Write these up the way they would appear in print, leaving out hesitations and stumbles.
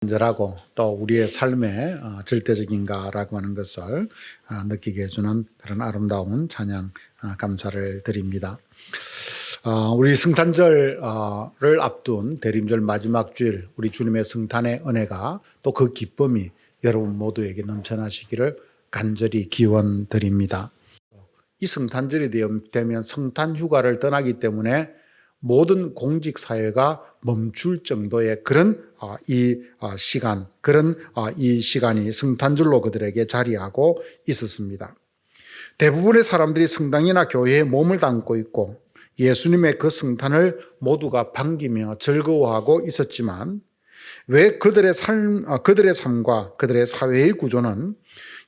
간절하고 또 우리의 삶에 절대적인가라고 하는 것을 느끼게 해주는 그런 아름다운 찬양 감사를 드립니다. 우리 성탄절을 앞둔 대림절 마지막 주일, 우리 주님의 성탄의 은혜가 또 그 기쁨이 여러분 모두에게 넘쳐나시기를 간절히 기원드립니다. 이 성탄절이 되면 성탄 휴가를 떠나기 때문에 모든 공직 사회가 멈출 정도의 그런 이 시간이 성탄절로 그들에게 자리하고 있었습니다. 대부분의 사람들이 성당이나 교회에 몸을 담고 있고 예수님의 그 성탄을 모두가 반기며 즐거워하고 있었지만 왜 그들의 삶과 그들의 사회의 구조는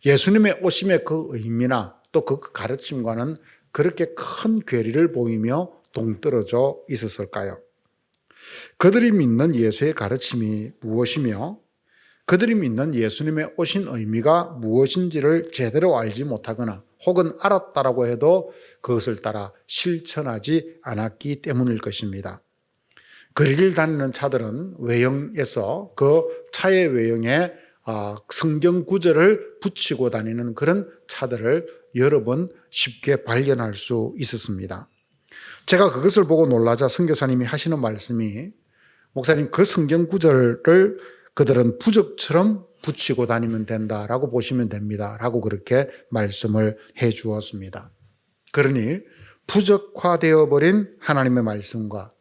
예수님의 오심의 그 의미나 또 그 가르침과는 그렇게 큰 괴리를 보이며 동떨어져 있었을까요? 그들이 믿는 예수의 가르침이 무엇이며 그들이 믿는 예수님의 오신 의미가 무엇인지를 제대로 알지 못하거나 혹은 알았다라고 해도 그것을 따라 실천하지 않았기 때문일 것입니다. 거리를 다니는 차들은 외형에서 그 차의 외형에 성경 구절을 붙이고 다니는 그런 차들을 여러 번 쉽게 발견할 수 있었습니다. 제가 그것을 보고 놀라자 선교사님이 하시는 말씀이 목사님 그 성경 구절을 그들은 부적처럼 붙이고 다니면 된다라고 보시면 됩니다 라고 그렇게 말씀을 해 주었습니다. 그러니 부적화되어 버린 하나님의 말씀과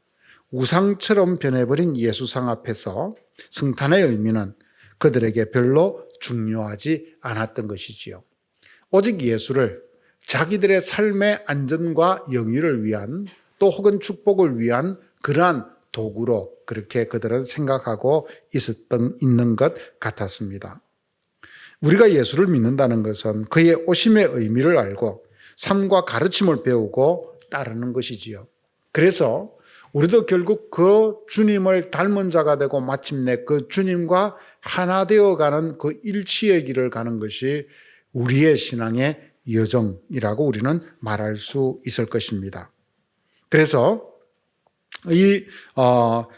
우상처럼 변해버린 예수상 앞에서 성탄의 의미는 그들에게 별로 중요하지 않았던 것이지요. 오직 예수를 자기들의 삶의 안전과 영위를 위한 또 혹은 축복을 위한 그러한 도구로 그렇게 그들은 생각하고 있는 것 같았습니다. 우리가 예수를 믿는다는 것은 그의 오심의 의미를 알고 삶과 가르침을 배우고 따르는 것이지요. 그래서 우리도 결국 그 주님을 닮은 자가 되고 마침내 그 주님과 하나 되어가는 그 일치의 길을 가는 것이 우리의 신앙의 여정이라고 우리는 말할 수 있을 것입니다. 그래서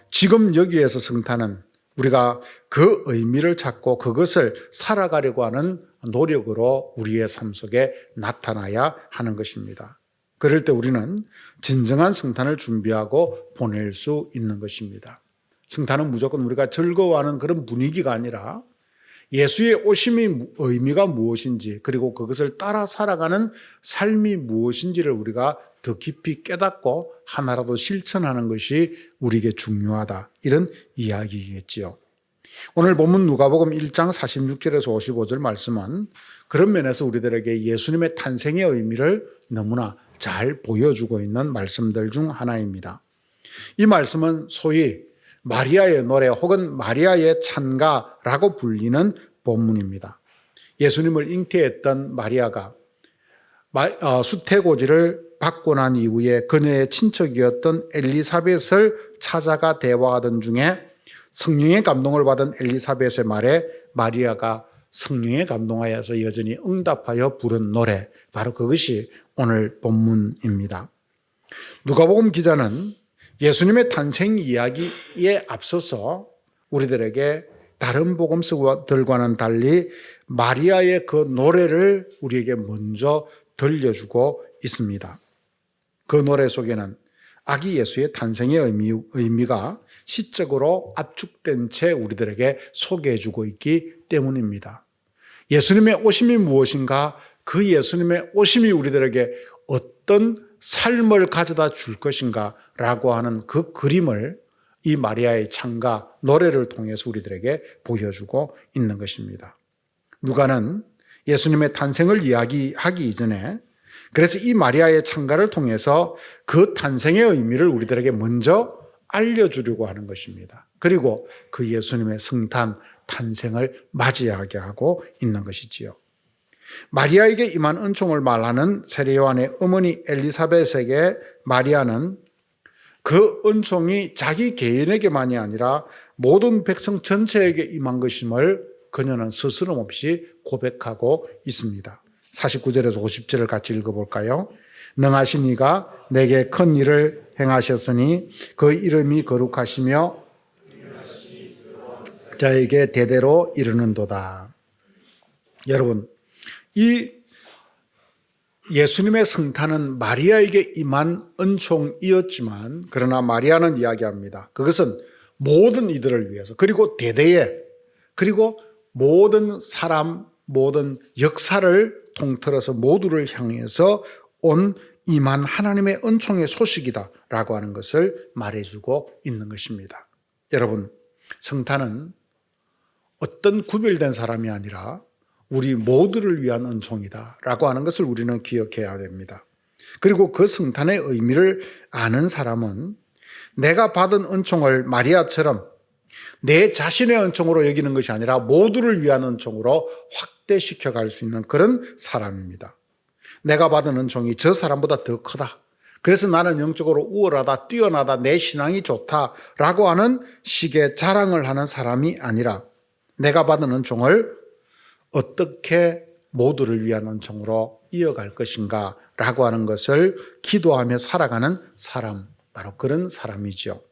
지금 여기에서 성탄은 우리가 그 의미를 찾고 그것을 살아가려고 하는 노력으로 우리의 삶 속에 나타나야 하는 것입니다. 그럴 때 우리는 진정한 성탄을 준비하고 보낼 수 있는 것입니다. 성탄은 무조건 우리가 즐거워하는 그런 분위기가 아니라 예수의 오심의 의미가 무엇인지 그리고 그것을 따라 살아가는 삶이 무엇인지를 우리가 더 깊이 깨닫고 하나라도 실천하는 것이 우리에게 중요하다. 이런 이야기겠지요. 오늘 본문 누가복음 1장 46절에서 55절 말씀은 그런 면에서 우리들에게 예수님의 탄생의 의미를 너무나 잘 보여주고 있는 말씀들 중 하나입니다. 이 말씀은 소위 마리아의 노래 혹은 마리아의 찬가라고 불리는 본문입니다. 예수님을 잉태했던 마리아가 수태고지를 받고 난 이후에 그녀의 친척이었던 엘리사벳을 찾아가 대화하던 중에 성령의 감동을 받은 엘리사벳의 말에 마리아가 성령에 감동하여서 여전히 응답하여 부른 노래, 바로 그것이 오늘 본문입니다. 누가복음 기자는 예수님의 탄생 이야기에 앞서서 우리들에게 다른 복음서들과는 달리 마리아의 그 노래를 우리에게 먼저 들려주고 있습니다. 그 노래 속에는 아기 예수의 탄생의 의미가 시적으로 압축된 채 우리들에게 소개해주고 있기 때문입니다. 예수님의 오심이 무엇인가, 그 예수님의 오심이 우리들에게 어떤 삶을 가져다 줄 것인가 라고 하는 그 그림을 이 마리아의 찬가, 노래를 통해서 우리들에게 보여주고 있는 것입니다. 누가는 예수님의 탄생을 이야기하기 이전에 그래서 이 마리아의 찬가를 통해서 그 탄생의 의미를 우리들에게 먼저 알려주려고 하는 것입니다. 그리고 그 예수님의 성탄, 탄생을 맞이하게 하고 있는 것이지요. 마리아에게 임한 은총을 말하는 세례 요한의 어머니 엘리사벳에게 마리아는 그 은총이 자기 개인에게만이 아니라 모든 백성 전체에게 임한 것임을 그녀는 스스럼 없이 고백하고 있습니다. 49절에서 50절을 같이 읽어볼까요? 능하신 이가 내게 큰 일을 행하셨으니 그 이름이 거룩하시며 자에게 대대로 이르는도다. 여러분, 이 예수님의 성탄은 마리아에게 임한 은총이었지만, 그러나 마리아는 이야기합니다. 그것은 모든 이들을 위해서, 그리고 대대에, 그리고 모든 사람, 모든 역사를 통틀어서 모두를 향해서 온 임한 하나님의 은총의 소식이다라고 하는 것을 말해주고 있는 것입니다. 여러분, 성탄은 어떤 구별된 사람이 아니라 우리 모두를 위한 은총이다라고 하는 것을 우리는 기억해야 됩니다. 그리고 그 성탄의 의미를 아는 사람은 내가 받은 은총을 마리아처럼 내 자신의 은총으로 여기는 것이 아니라 모두를 위한 은총으로 확대시켜 갈 수 있는 그런 사람입니다. 내가 받은 은총이 저 사람보다 더 크다. 그래서 나는 영적으로 우월하다, 뛰어나다, 내 신앙이 좋다라고 하는 식의 자랑을 하는 사람이 아니라 내가 받은 은총을 어떻게 모두를 위한 은총으로 이어갈 것인가 라고 하는 것을 기도하며 살아가는 사람, 바로 그런 사람이죠.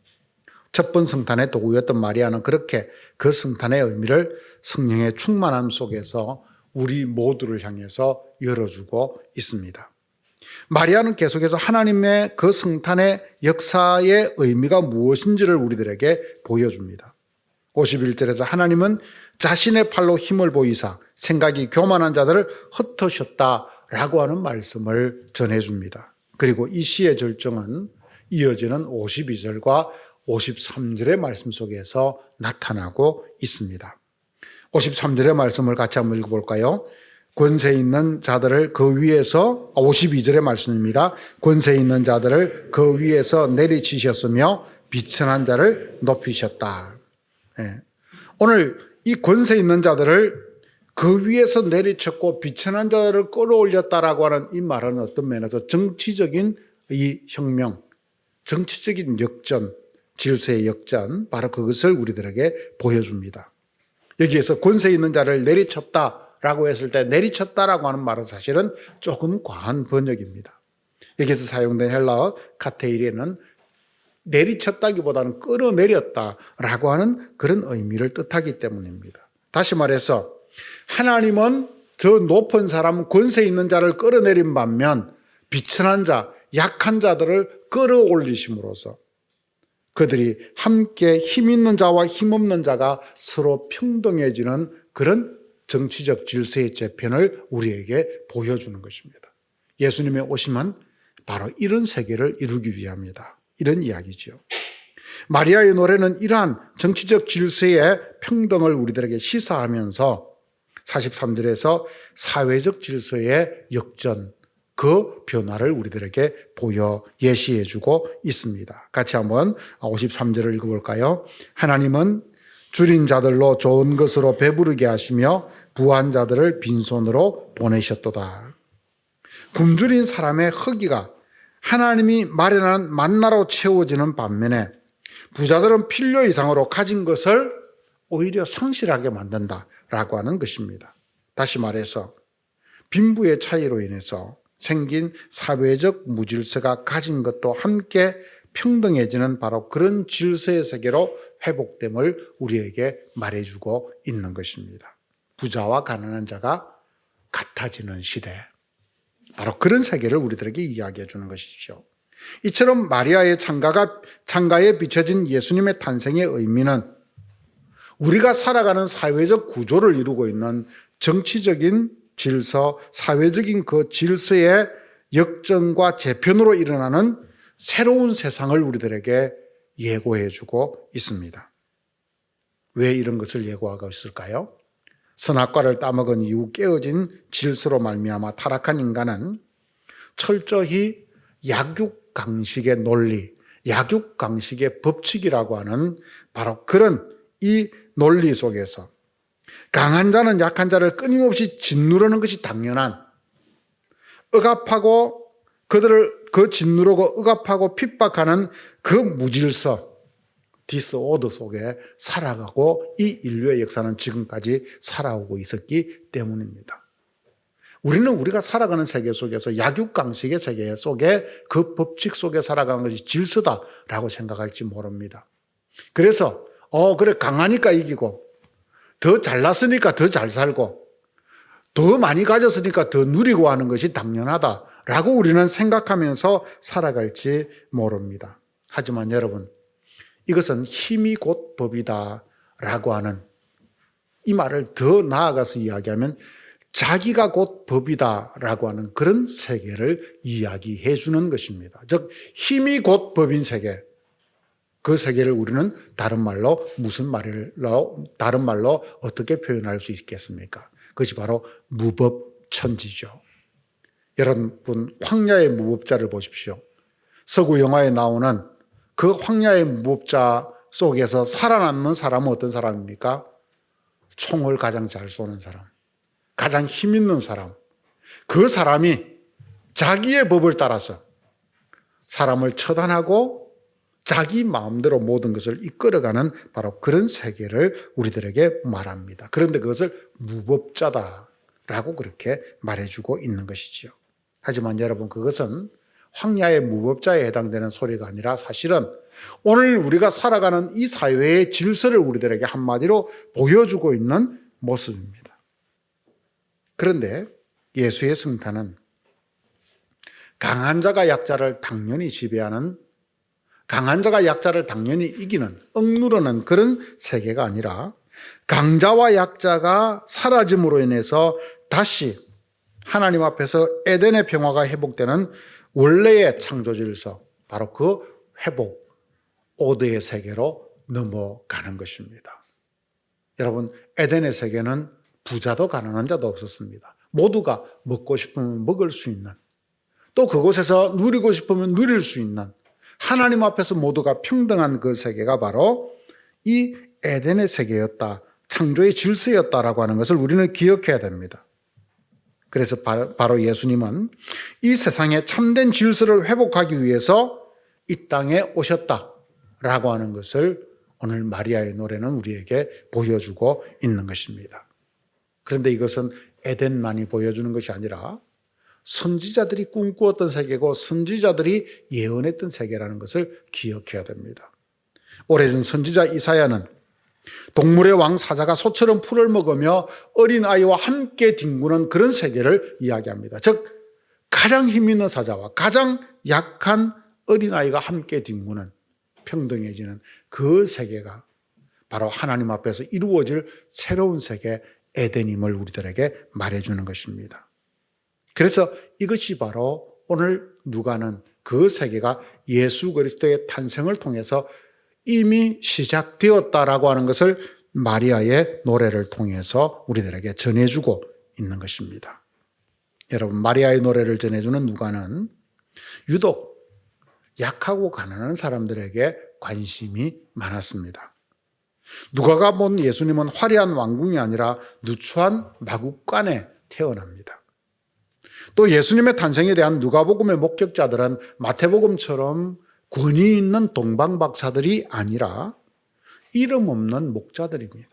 첫 번 성탄의 도구였던 마리아는 그렇게 그 성탄의 의미를 성령의 충만함 속에서 우리 모두를 향해서 열어주고 있습니다. 마리아는 계속해서 하나님의 그 성탄의 역사의 의미가 무엇인지를 우리들에게 보여줍니다. 51절에서 하나님은 자신의 팔로 힘을 보이사 생각이 교만한 자들을 흩으셨다라고 하는 말씀을 전해줍니다. 그리고 이 시의 절정은 이어지는 52절과 53절의 말씀 속에서 나타나고 있습니다. 53절의 말씀을 같이 한번 읽어볼까요? 권세 있는 자들을 그 위에서, 52절의 말씀입니다. 권세 있는 자들을 그 위에서 내리치셨으며 비천한 자를 높이셨다. 네. 오늘 이 권세 있는 자들을 그 위에서 내리쳤고 비천한 자들을 끌어올렸다라고 하는 이 말은 어떤 면에서 정치적인 이 혁명, 정치적인 역전, 질서의 역전, 바로 그것을 우리들에게 보여줍니다. 여기에서 권세 있는 자를 내리쳤다라고 했을 때 내리쳤다라고 하는 말은 사실은 조금 과한 번역입니다. 여기서 사용된 헬라어 카테이레는 내리쳤다기보다는 끌어내렸다라고 하는 그런 의미를 뜻하기 때문입니다. 다시 말해서 하나님은 저 높은 사람, 권세 있는 자를 끌어내린 반면 비천한 자, 약한 자들을 끌어올리심으로써 그들이 함께 힘 있는 자와 힘 없는 자가 서로 평등해지는 그런 정치적 질서의 재편을 우리에게 보여주는 것입니다. 예수님의 오심은 바로 이런 세계를 이루기 위함이다. 이런 이야기죠. 마리아의 노래는 이러한 정치적 질서의 평등을 우리들에게 시사하면서 43절에서 사회적 질서의 역전, 그 변화를 우리들에게 보여 예시해주고 있습니다. 같이 한번 53절을 읽어볼까요? 하나님은 줄인 자들로 좋은 것으로 배부르게 하시며 부한 자들을 빈손으로 보내셨도다. 굶주린 사람의 허기가 하나님이 마련한 만나로 채워지는 반면에 부자들은 필요 이상으로 가진 것을 오히려 상실하게 만든다라고 하는 것입니다. 다시 말해서 빈부의 차이로 인해서 생긴 사회적 무질서가 가진 것도 함께 평등해지는 바로 그런 질서의 세계로 회복됨을 우리에게 말해주고 있는 것입니다. 부자와 가난한 자가 같아지는 시대, 바로 그런 세계를 우리들에게 이야기해 주는 것이죠. 이처럼 마리아의 창가에 비춰진 예수님의 탄생의 의미는 우리가 살아가는 사회적 구조를 이루고 있는 정치적인 질서, 사회적인 그 질서의 역전과 재편으로 일어나는 새로운 세상을 우리들에게 예고해 주고 있습니다. 왜 이런 것을 예고하고 있을까요? 선악과를 따먹은 이후 깨어진 질서로 말미암아 타락한 인간은 철저히 약육강식의 논리, 약육강식의 법칙이라고 하는 바로 그런 이 논리 속에서 강한 자는 약한 자를 끊임없이 짓누르는 것이 당연한, 억압하고 그들을 그 짓누르고 억압하고 핍박하는 그 무질서, 디스오더 속에 살아가고 이 인류의 역사는 지금까지 살아오고 있었기 때문입니다. 우리는 우리가 살아가는 세계 속에서 약육강식의 세계 속에 그 법칙 속에 살아가는 것이 질서다라고 생각할지 모릅니다. 그래서 그래 강하니까 이기고 더 잘났으니까 더 잘 살고 더 많이 가졌으니까 더 누리고 하는 것이 당연하다라고 우리는 생각하면서 살아갈지 모릅니다. 하지만 여러분, 이것은 힘이 곧 법이다라고 하는 이 말을 더 나아가서 이야기하면 자기가 곧 법이다라고 하는 그런 세계를 이야기해 주는 것입니다. 즉 힘이 곧 법인 세계, 그 세계를 우리는 다른 말로 어떻게 표현할 수 있겠습니까? 그것이 바로 무법천지죠. 여러분, 황야의 무법자를 보십시오. 서구 영화에 나오는 그 황야의 무법자 속에서 살아남는 사람은 어떤 사람입니까? 총을 가장 잘 쏘는 사람, 가장 힘 있는 사람. 그 사람이 자기의 법을 따라서 사람을 처단하고 자기 마음대로 모든 것을 이끌어가는 바로 그런 세계를 우리들에게 말합니다. 그런데 그것을 무법자다라고 그렇게 말해주고 있는 것이지요. 하지만 여러분, 그것은 황야의 무법자에 해당되는 소리가 아니라 사실은 오늘 우리가 살아가는 이 사회의 질서를 우리들에게 한마디로 보여주고 있는 모습입니다. 그런데 예수의 승탄은 강한 자가 약자를 당연히 지배하는, 강한 자가 약자를 당연히 이기는, 억누르는 그런 세계가 아니라 강자와 약자가 사라짐으로 인해서 다시 하나님 앞에서 에덴의 평화가 회복되는 원래의 창조 질서, 바로 그 회복, 오드의 세계로 넘어가는 것입니다. 여러분, 에덴의 세계는 부자도 가난한 자도 없었습니다. 모두가 먹고 싶으면 먹을 수 있는, 또 그곳에서 누리고 싶으면 누릴 수 있는, 하나님 앞에서 모두가 평등한 그 세계가 바로 이 에덴의 세계였다, 창조의 질서였다라고 하는 것을 우리는 기억해야 됩니다. 그래서 바로 예수님은 이 세상의 참된 질서를 회복하기 위해서 이 땅에 오셨다라고 하는 것을 오늘 마리아의 노래는 우리에게 보여주고 있는 것입니다. 그런데 이것은 에덴만이 보여주는 것이 아니라 선지자들이 꿈꾸었던 세계고 선지자들이 예언했던 세계라는 것을 기억해야 됩니다. 오래전 선지자 이사야는 동물의 왕 사자가 소처럼 풀을 먹으며 어린아이와 함께 뒹구는 그런 세계를 이야기합니다. 즉 가장 힘 있는 사자와 가장 약한 어린아이가 함께 뒹구는, 평등해지는 그 세계가 바로 하나님 앞에서 이루어질 새로운 세계 에덴임을 우리들에게 말해주는 것입니다. 그래서 이것이 바로 오늘 누가는 그 세계가 예수 그리스도의 탄생을 통해서 이미 시작되었다라고 하는 것을 마리아의 노래를 통해서 우리들에게 전해주고 있는 것입니다. 여러분, 마리아의 노래를 전해주는 누가는 유독 약하고 가난한 사람들에게 관심이 많았습니다. 누가가 본 예수님은 화려한 왕궁이 아니라 누추한 마국간에 태어납니다. 또 예수님의 탄생에 대한 누가복음의 목격자들은 마태복음처럼 권위 있는 동방박사들이 아니라 이름 없는 목자들입니다.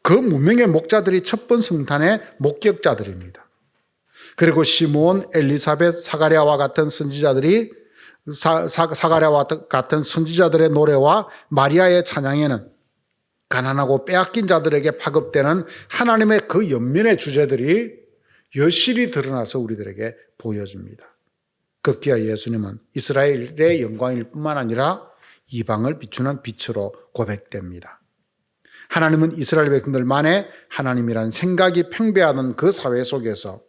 그 무명의 목자들이 첫번 성탄의 목격자들입니다. 그리고 시므온, 엘리사벳, 사가랴와 같은 선지자들이 사가랴와 같은 선지자들의 노래와 마리아의 찬양에는 가난하고 빼앗긴 자들에게 파급되는 하나님의 그 연민의 주제들이 여실히 드러나서 우리들에게 보여줍니다. 급기야 예수님은 이스라엘의 영광일 뿐만 아니라 이방을 비추는 빛으로 고백됩니다. 하나님은 이스라엘 백성들만의 하나님이란 생각이 팽배하던 그 사회 속에서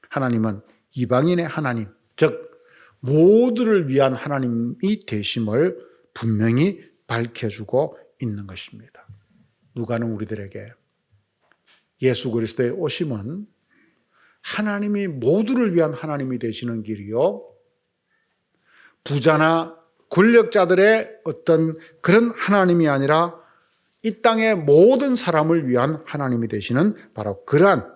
하나님은 이방인의 하나님, 즉 모두를 위한 하나님이 되심을 분명히 밝혀주고 있는 것입니다. 누가는 우리들에게 예수 그리스도의 오심은 하나님이 모두를 위한 하나님이 되시는 길이요, 부자나 권력자들의 어떤 그런 하나님이 아니라 이 땅의 모든 사람을 위한 하나님이 되시는 바로 그러한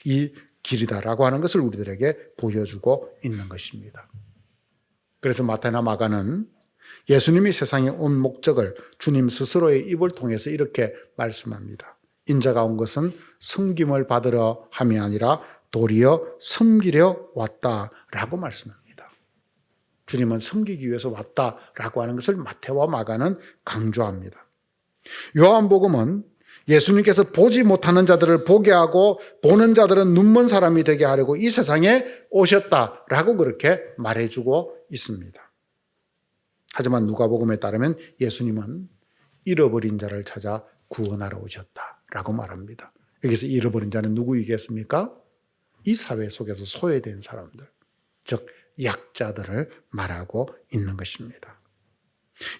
이 길이다라고 하는 것을 우리들에게 보여주고 있는 것입니다. 그래서 마태나 마가는 예수님이 세상에 온 목적을 주님 스스로의 입을 통해서 이렇게 말씀합니다. 인자가 온 것은 섬김을 받으러 함이 아니라 도리어 섬기려 왔다라고 말씀합니다. 주님은 섬기기 위해서 왔다라고 하는 것을 마태와 마가는 강조합니다. 요한복음은 예수님께서 보지 못하는 자들을 보게 하고 보는 자들은 눈먼 사람이 되게 하려고 이 세상에 오셨다라고 그렇게 말해주고 있습니다. 하지만 누가복음에 따르면 예수님은 잃어버린 자를 찾아 구원하러 오셨다라고 말합니다. 여기서 잃어버린 자는 누구이겠습니까? 이 사회 속에서 소외된 사람들, 즉 약자들을 말하고 있는 것입니다.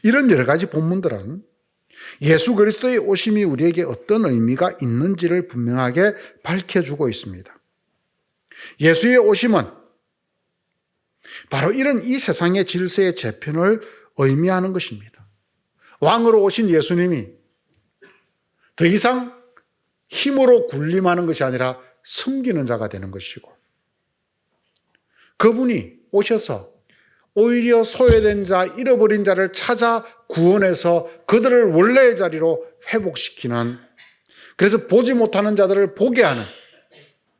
이런 여러 가지 본문들은 예수 그리스도의 오심이 우리에게 어떤 의미가 있는지를 분명하게 밝혀주고 있습니다. 예수의 오심은 바로 이런 이 세상의 질서의 재편을 의미하는 것입니다. 왕으로 오신 예수님이 더 이상 힘으로 군림하는 것이 아니라 섬기는 자가 되는 것이고, 그분이 오셔서 오히려 소외된 자, 잃어버린 자를 찾아 구원해서 그들을 원래의 자리로 회복시키는, 그래서 보지 못하는 자들을 보게 하는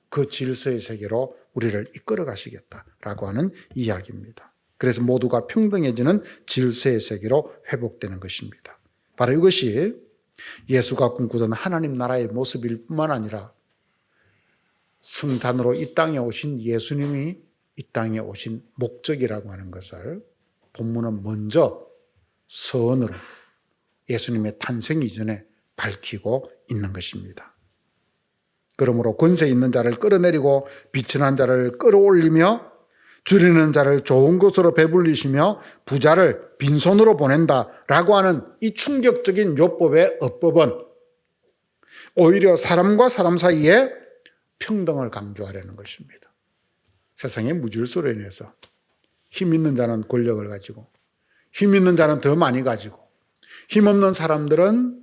그 질서의 세계로 우리를 이끌어 가시겠다라고 하는 이야기입니다. 그래서 모두가 평등해지는 질서의 세계로 회복되는 것입니다. 바로 이것이 예수가 꿈꾸던 하나님 나라의 모습일 뿐만 아니라 성탄으로 이 땅에 오신 예수님이 이 땅에 오신 목적이라고 하는 것을 본문은 먼저 서언으로 예수님의 탄생 이전에 밝히고 있는 것입니다. 그러므로 권세 있는 자를 끌어내리고 비천한 자를 끌어올리며 줄이는 자를 좋은 것으로 배불리시며 부자를 빈손으로 보낸다라고 하는 이 충격적인 율법의 어법은 오히려 사람과 사람 사이에 평등을 강조하려는 것입니다. 세상의 무질서로 인해서 힘 있는 자는 권력을 가지고 힘 있는 자는 더 많이 가지고 힘없는 사람들은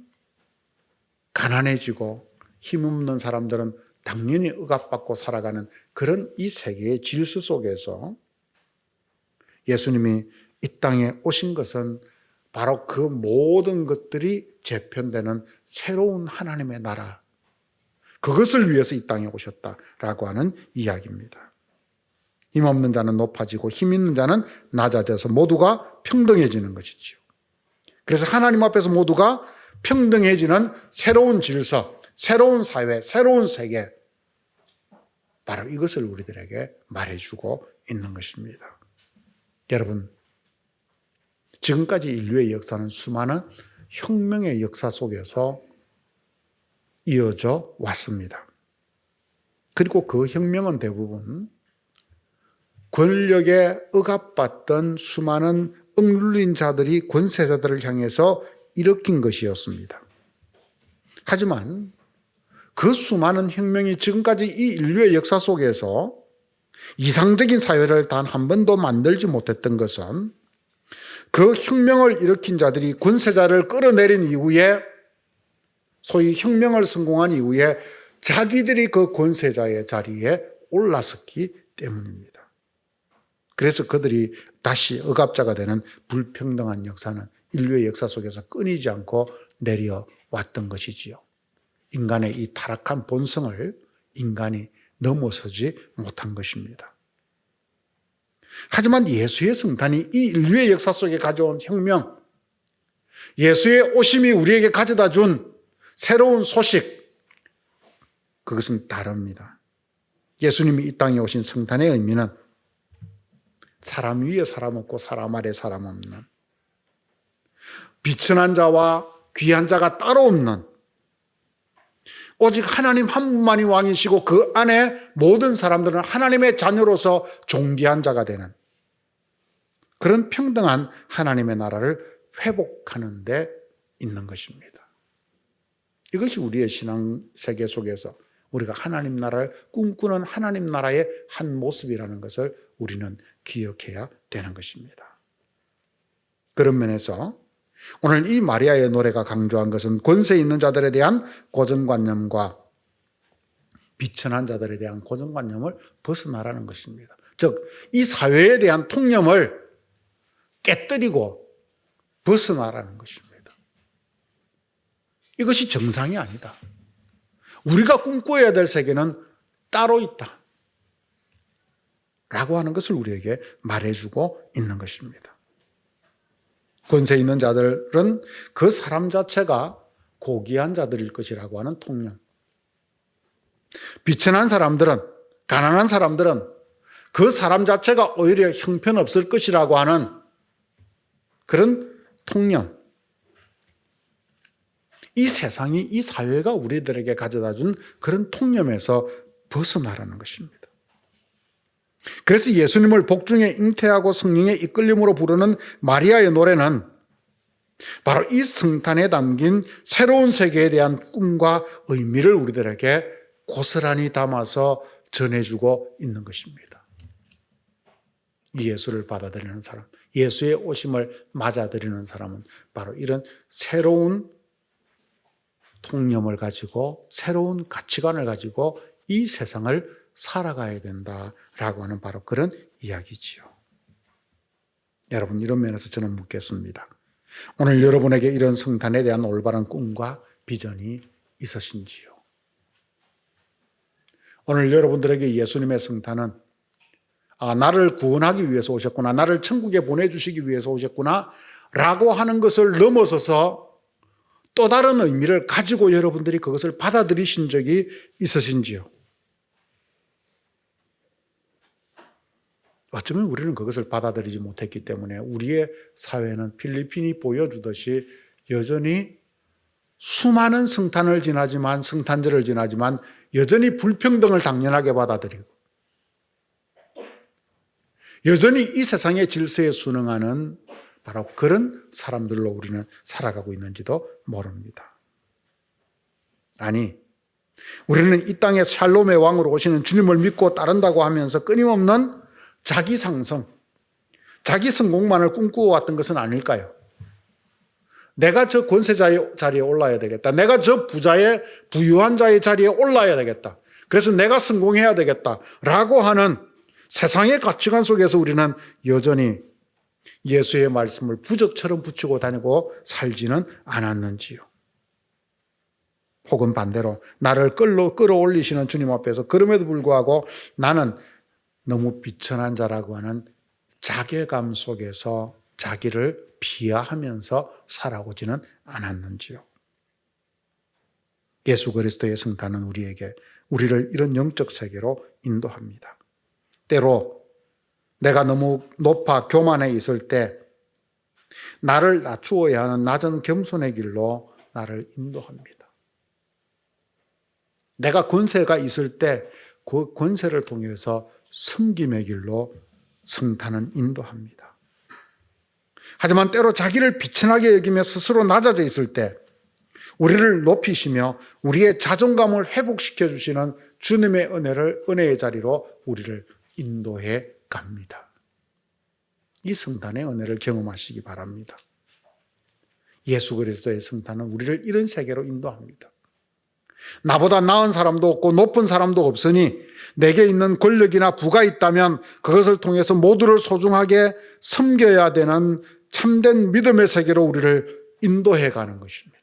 가난해지고 힘없는 사람들은 당연히 억압받고 살아가는 그런 이 세계의 질서 속에서 예수님이 이 땅에 오신 것은 바로 그 모든 것들이 재편되는 새로운 하나님의 나라, 그것을 위해서 이 땅에 오셨다라고 하는 이야기입니다. 힘없는 자는 높아지고 힘 있는 자는 낮아져서 모두가 평등해지는 것이지요. 그래서 하나님 앞에서 모두가 평등해지는 새로운 질서, 새로운 사회, 새로운 세계, 바로 이것을 우리들에게 말해주고 있는 것입니다. 여러분, 지금까지 인류의 역사는 수많은 혁명의 역사 속에서 이어져 왔습니다. 그리고 그 혁명은 대부분 권력에 억압받던 수많은 억눌린 자들이 권세자들을 향해서 일으킨 것이었습니다. 하지만 그 수많은 혁명이 지금까지 이 인류의 역사 속에서 이상적인 사회를 단 한 번도 만들지 못했던 것은 그 혁명을 일으킨 자들이 권세자를 끌어내린 이후에, 소위 혁명을 성공한 이후에 자기들이 그 권세자의 자리에 올라섰기 때문입니다. 그래서 그들이 다시 억압자가 되는 불평등한 역사는 인류의 역사 속에서 끊이지 않고 내려왔던 것이지요. 인간의 이 타락한 본성을 인간이 넘어서지 못한 것입니다. 하지만 예수의 성탄이 이 인류의 역사 속에 가져온 혁명, 예수의 오심이 우리에게 가져다 준 새로운 소식, 그것은 다릅니다. 예수님이 이 땅에 오신 성탄의 의미는 사람 위에 사람 없고 사람 아래 사람 없는, 비천한 자와 귀한 자가 따로 없는, 오직 하나님 한 분만이 왕이시고 그 안에 모든 사람들은 하나님의 자녀로서 존귀한 자가 되는 그런 평등한 하나님의 나라를 회복하는 데 있는 것입니다. 이것이 우리의 신앙 세계 속에서 우리가 하나님 나라를 꿈꾸는 하나님 나라의 한 모습이라는 것을 우리는 기억해야 되는 것입니다. 그런 면에서 오늘 이 마리아의 노래가 강조한 것은 권세 있는 자들에 대한 고정관념과 비천한 자들에 대한 고정관념을 벗어나라는 것입니다. 즉, 이 사회에 대한 통념을 깨뜨리고 벗어나라는 것입니다. 이것이 정상이 아니다. 우리가 꿈꿔야 될 세계는 따로 있다. 라고 하는 것을 우리에게 말해주고 있는 것입니다. 권세 있는 자들은 그 사람 자체가 고귀한 자들일 것이라고 하는 통념. 비천한 사람들은, 가난한 사람들은 그 사람 자체가 오히려 형편없을 것이라고 하는 그런 통념. 이 세상이, 이 사회가 우리들에게 가져다 준 그런 통념에서 벗어나라는 것입니다. 그래서 예수님을 복중에 잉태하고 성령의 이끌림으로 부르는 마리아의 노래는 바로 이 성탄에 담긴 새로운 세계에 대한 꿈과 의미를 우리들에게 고스란히 담아서 전해주고 있는 것입니다. 예수를 받아들이는 사람, 예수의 오심을 맞아들이는 사람은 바로 이런 새로운 통념을 가지고, 새로운 가치관을 가지고 이 세상을 살아가야 된다라고 하는 바로 그런 이야기지요. 여러분, 이런 면에서 저는 묻겠습니다. 오늘 여러분에게 이런 성탄에 대한 올바른 꿈과 비전이 있으신지요? 오늘 여러분들에게 예수님의 성탄은 나를 구원하기 위해서 오셨구나, 나를 천국에 보내주시기 위해서 오셨구나 라고 하는 것을 넘어서서 또 다른 의미를 가지고 여러분들이 그것을 받아들이신 적이 있으신지요? 어쩌면 우리는 그것을 받아들이지 못했기 때문에 우리의 사회는 필리핀이 보여주듯이 여전히 수많은 성탄절을 지나지만 여전히 불평등을 당연하게 받아들이고 여전히 이 세상의 질서에 순응하는 바로 그런 사람들로 우리는 살아가고 있는지도 모릅니다. 아니, 우리는 이 땅에 샬롬의 왕으로 오시는 주님을 믿고 따른다고 하면서 끊임없는 자기 상성, 자기 성공만을 꿈꾸어왔던 것은 아닐까요? 내가 저 권세자의 자리에 올라야 되겠다. 내가 저 부유한 자의 자리에 올라야 되겠다. 그래서 내가 성공해야 되겠다. 라고 하는 세상의 가치관 속에서 우리는 여전히 예수의 말씀을 부적처럼 붙이고 다니고 살지는 않았는지요? 혹은 반대로 나를 끌어올리시는 주님 앞에서 그럼에도 불구하고 나는 너무 비천한 자라고 하는 자괴감 속에서 자기를 비하하면서 살아오지는 않았는지요? 예수 그리스도의 성탄은 우리를 이런 영적 세계로 인도합니다. 때로 내가 너무 높아 교만해 있을 때 나를 낮추어야 하는 낮은 겸손의 길로 나를 인도합니다. 내가 권세가 있을 때 그 권세를 통해서 섬김의 길로 성탄은 인도합니다. 하지만 때로 자기를 비천하게 여기며 스스로 낮아져 있을 때 우리를 높이시며 우리의 자존감을 회복시켜 주시는 주님의 은혜의 자리로 우리를 인도해 갑니다. 이 성탄의 은혜를 경험하시기 바랍니다. 예수 그리스도의 성탄은 우리를 이런 세계로 인도합니다. 나보다 나은 사람도 없고 높은 사람도 없으니 내게 있는 권력이나 부가 있다면 그것을 통해서 모두를 소중하게 섬겨야 되는 참된 믿음의 세계로 우리를 인도해 가는 것입니다.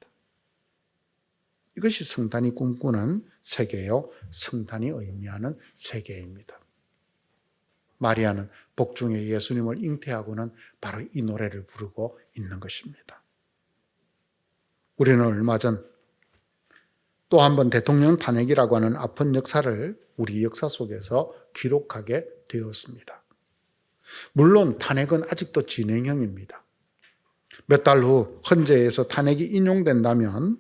이것이 성탄이 꿈꾸는 세계요, 성탄이 의미하는 세계입니다. 마리아는 복중에 예수님을 잉태하고는 바로 이 노래를 부르고 있는 것입니다. 우리는 얼마 전 또 한 번 대통령 탄핵이라고 하는 아픈 역사를 우리 역사 속에서 기록하게 되었습니다. 물론 탄핵은 아직도 진행형입니다. 몇 달 후 헌재에서 탄핵이 인용된다면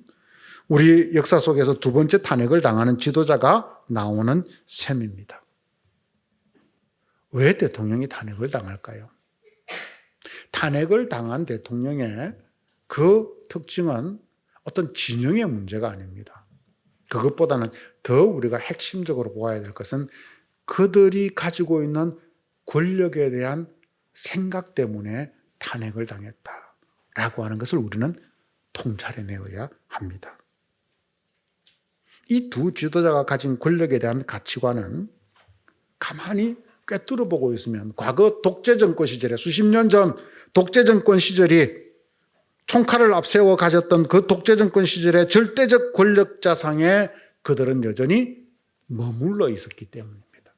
우리 역사 속에서 두 번째 탄핵을 당하는 지도자가 나오는 셈입니다. 왜 대통령이 탄핵을 당할까요? 탄핵을 당한 대통령의 그 특징은 어떤 진영의 문제가 아닙니다. 그것보다는 더 우리가 핵심적으로 보아야 될 것은 그들이 가지고 있는 권력에 대한 생각 때문에 탄핵을 당했다라고 하는 것을 우리는 통찰해내어야 합니다. 이 두 지도자가 가진 권력에 대한 가치관은 가만히 꿰뚫어 보고 있으면 과거 독재정권 시절에 수십 년 전 독재정권 시절이 총칼을 앞세워 가졌던 그 독재정권 시절의 절대적 권력자상에 그들은 여전히 머물러 있었기 때문입니다.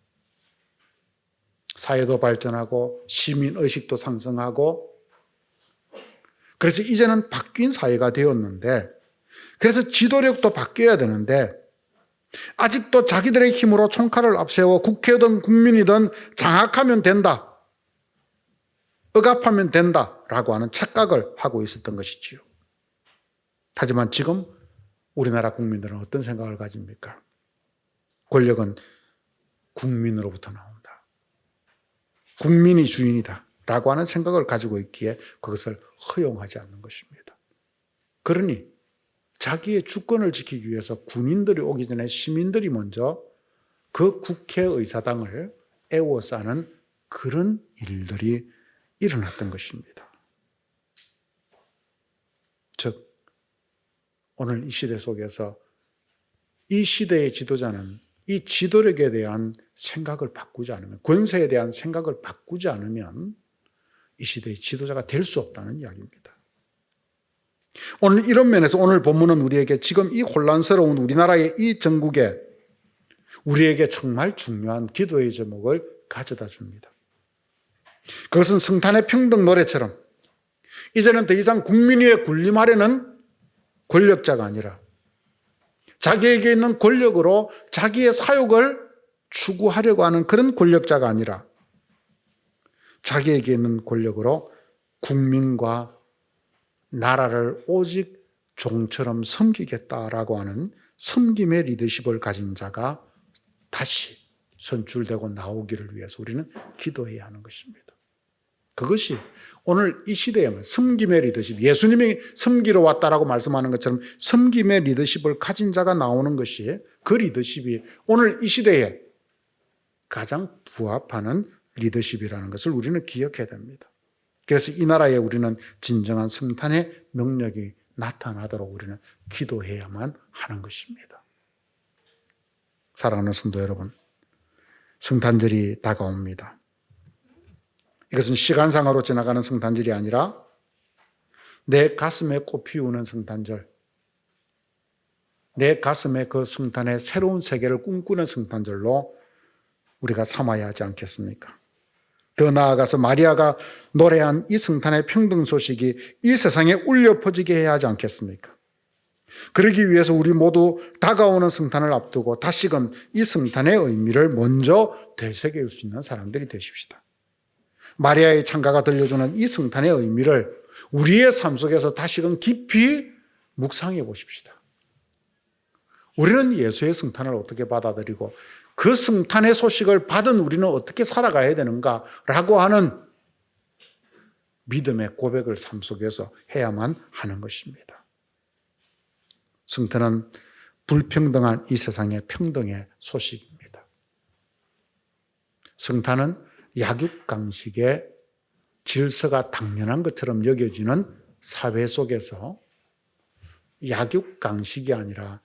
사회도 발전하고 시민의식도 상승하고 그래서 이제는 바뀐 사회가 되었는데 그래서 지도력도 바뀌어야 되는데 아직도 자기들의 힘으로 총칼을 앞세워 국회든 국민이든 장악하면 된다, 억압하면 된다라고 하는 착각을 하고 있었던 것이지요. 하지만 지금 우리나라 국민들은 어떤 생각을 가집니까? 권력은 국민으로부터 나온다, 국민이 주인이다 라고 하는 생각을 가지고 있기에 그것을 허용하지 않는 것입니다. 그러니 자기의 주권을 지키기 위해서 군인들이 오기 전에 시민들이 먼저 그 국회의사당을 에워싸는 그런 일들이 일어났던 것입니다. 즉 오늘 이 시대 속에서 이 시대의 지도자는 이 지도력에 대한 생각을 바꾸지 않으면, 권세에 대한 생각을 바꾸지 않으면 이 시대의 지도자가 될 수 없다는 이야기입니다. 오늘 이런 면에서 오늘 본문은 우리에게 지금 이 혼란스러운 우리나라의 이 전국에 우리에게 정말 중요한 기도의 제목을 가져다 줍니다. 그것은 성탄의 평등 노래처럼 이제는 더 이상 국민 위에 군림하려는 권력자가 아니라 자기에게 있는 권력으로 자기의 사욕을 추구하려고 하는 그런 권력자가 아니라 자기에게 있는 권력으로 국민과 나라를 오직 종처럼 섬기겠다라고 하는 섬김의 리더십을 가진 자가 다시 선출되고 나오기를 위해서 우리는 기도해야 하는 것입니다. 그것이 오늘 이 시대에만 섬김의 리더십, 예수님이 섬기러 왔다라고 말씀하는 것처럼 섬김의 리더십을 가진 자가 나오는 것이, 그 리더십이 오늘 이 시대에 가장 부합하는 리더십이라는 것을 우리는 기억해야 됩니다. 그래서 이 나라에 우리는 진정한 성탄의 능력이 나타나도록 우리는 기도해야만 하는 것입니다. 사랑하는 성도 여러분, 성탄절이 다가옵니다. 이것은 시간상으로 지나가는 성탄절이 아니라 내 가슴에 꽃피우는 성탄절, 내 가슴에 그 성탄의 새로운 세계를 꿈꾸는 성탄절로 우리가 삼아야 하지 않겠습니까? 더 나아가서 마리아가 노래한 이 성탄의 평등 소식이 이 세상에 울려 퍼지게 해야 하지 않겠습니까? 그러기 위해서 우리 모두 다가오는 성탄을 앞두고 다시금 이 성탄의 의미를 먼저 되새길 수 있는 사람들이 되십시다. 마리아의 찬가가 들려주는 이 성탄의 의미를 우리의 삶 속에서 다시금 깊이 묵상해 보십시다. 우리는 예수의 성탄을 어떻게 받아들이고 그 성탄의 소식을 받은 우리는 어떻게 살아가야 되는가라고 하는 믿음의 고백을 삶 속에서 해야만 하는 것입니다. 성탄은 불평등한 이 세상의 평등의 소식입니다. 성탄은 약육강식의 질서가 당연한 것처럼 여겨지는 사회 속에서 약육강식이 아니라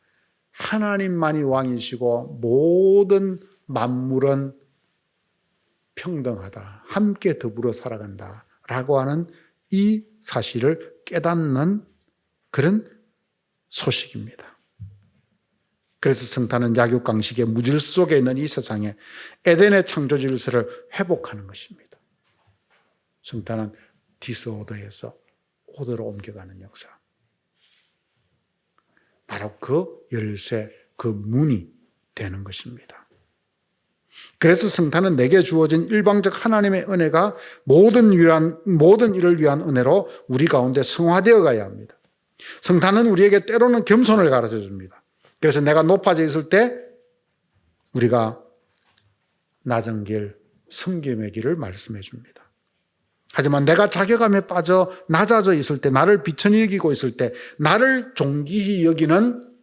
하나님만이 왕이시고 모든 만물은 평등하다, 함께 더불어 살아간다라고 하는 이 사실을 깨닫는 그런 소식입니다. 그래서 성탄은 약육강식의 무질서 속에 있는 이 세상에 에덴의 창조 질서를 회복하는 것입니다. 성탄은 디스오더에서 오더로 옮겨가는 역사. 바로 그 열쇠, 그 문이 되는 것입니다. 그래서 성탄은 내게 주어진 일방적 하나님의 은혜가 모든 일을 위한 은혜로 우리 가운데 성화되어 가야 합니다. 성탄은 우리에게 때로는 겸손을 가르쳐 줍니다. 그래서 내가 높아져 있을 때 우리가 낮은 길, 섬김의 길을 말씀해 줍니다. 하지만 내가 자괴감에 빠져 낮아져 있을 때, 나를 비천히 여기고 있을 때 나를 존귀히 여기는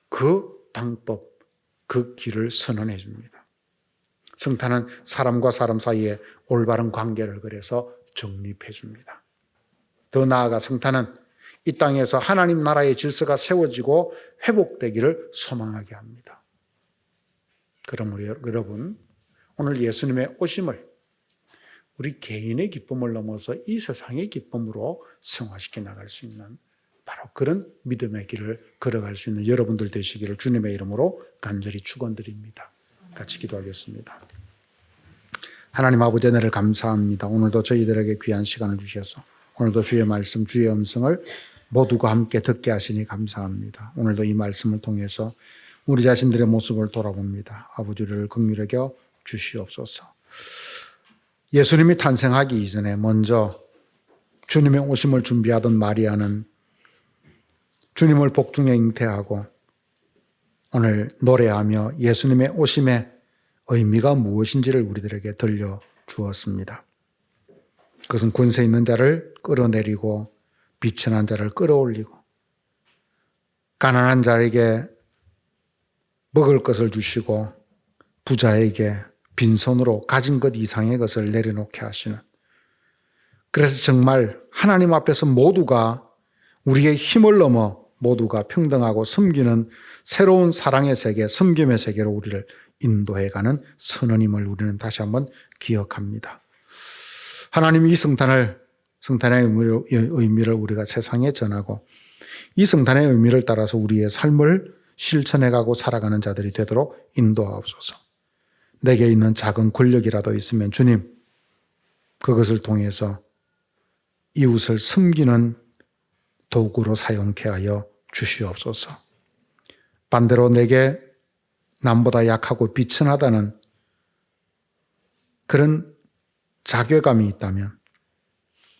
그 방법, 그 길을 선언해 줍니다. 성탄은 사람과 사람 사이에 올바른 관계를 그래서 정립해 줍니다. 더 나아가 성탄은 이 땅에서 하나님 나라의 질서가 세워지고 회복되기를 소망하게 합니다. 그러므로 여러분, 오늘 예수님의 오심을 우리 개인의 기쁨을 넘어서 이 세상의 기쁨으로 승화시켜 나갈 수 있는 바로 그런 믿음의 길을 걸어갈 수 있는 여러분들 되시기를 주님의 이름으로 간절히 축원드립니다. 같이 기도하겠습니다. 하나님 아버지 은혜를 감사합니다. 오늘도 저희들에게 귀한 시간을 주셔서 오늘도 주의 말씀, 주의 음성을 모두가 함께 듣게 하시니 감사합니다. 오늘도 이 말씀을 통해서 우리 자신들의 모습을 돌아봅니다. 아버지를 긍휼히 여겨 주시옵소서. 예수님이 탄생하기 이전에 먼저 주님의 오심을 준비하던 마리아는 주님을 복중에 잉태하고 오늘 노래하며 예수님의 오심의 의미가 무엇인지를 우리들에게 들려주었습니다. 그것은 권세 있는 자를 끌어내리고 비천한 자를 끌어올리고 가난한 자에게 먹을 것을 주시고 부자에게 빈손으로 가진 것 이상의 것을 내려놓게 하시는, 그래서 정말 하나님 앞에서 모두가 우리의 힘을 넘어 모두가 평등하고 섬기는 새로운 사랑의 세계, 섬김의 세계로 우리를 인도해가는 선언임을 우리는 다시 한번 기억합니다. 하나님이 이 성탄의 의미를 우리가 세상에 전하고 이 성탄의 의미를 따라서 우리의 삶을 실천해가고 살아가는 자들이 되도록 인도하옵소서. 내게 있는 작은 권력이라도 있으면 주님, 그것을 통해서 이웃을 섬기는 도구로 사용케 하여 주시옵소서. 반대로 내게 남보다 약하고 비천하다는 그런 자괴감이 있다면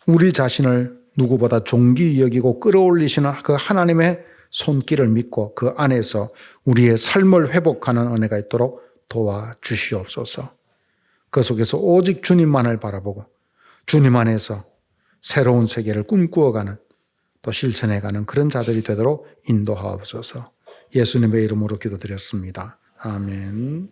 우리 자신을 누구보다 존귀히 여기고 끌어올리시는 그 하나님의 손길을 믿고 그 안에서 우리의 삶을 회복하는 은혜가 있도록 도와주시옵소서. 그 속에서 오직 주님만을 바라보고 주님 안에서 새로운 세계를 꿈꾸어가는, 또 실천해가는 그런 자들이 되도록 인도하옵소서. 예수님의 이름으로 기도드렸습니다. 아멘.